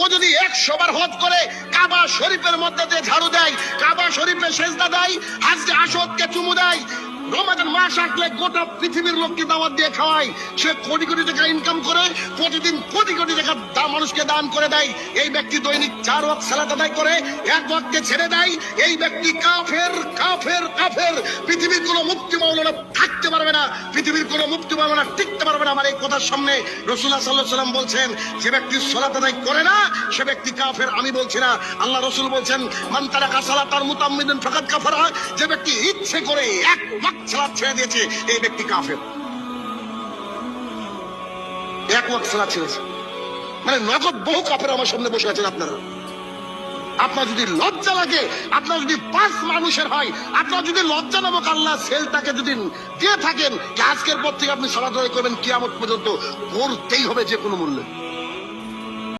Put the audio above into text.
ও যদি 100 বার হজ করে কাবা শরীফের মধ্যে দিয়ে ঝাড়ু দেয়, কাবা শরীফে সেজদা দেয়, হাজরে আসওয়াদকে চুমু দেয়, রমাদান মাস আসলে গোটা পৃথিবীর লোককে দাওয়াত দিয়ে খাওয়ায়, সে কোটি কোটি টাকা ইনকাম করে প্রতিদিন কোটি কোটি টাকা মানুষকে দান করে দেয়, এই ব্যক্তি দৈনিক 4 ওয়াক্ত সালাত আদায় করে 1 ওয়াক্তে ছেড়ে দেয়, এই ব্যক্তি কাফের কাফের কাফের। পৃথিবীর কোনো মুফতি মাওলানা থাকতে পারবে না, পৃথিবীর কোনো মুফতি মাওলানা টিকতে পারবে না। আমার এই কথার সামনে রাসূলুল্লাহ সাল্লাল্লাহু আলাইহি ওয়াসাল্লাম বলছেন, যে ব্যক্তি সালাত আদায় করে না সে ব্যক্তি কাফের। আমি বলছি না, আল্লাহ রাসূল বলছেন, মান তারাকা সালাতান মুতাম্মিদান ফাকাদ কাফারা। যে ব্যক্তি ইচ্ছে করে 1 ওয়াক্ত সালাত ছেড়ে দিয়েছে এই ব্যক্তি কাফের। 1 ওয়াক্ত সালাত ছেড়েছে মানে নগদ বহু কাফের আমার সামনে বসে আছেন আপনারা। আপনার যদি লজ্জা লাগে, আপনার যদি 5 মানুষের হয়, আপনার যদি লজ্জা নামক আল্লাহ সেলটাকে যদি দিয়ে থাকেন, আজকের পর থেকে আপনি সালাত আদায় করবেন কিয়ামত পর্যন্ত, করতেই হবে যে কোনো মূল্যে।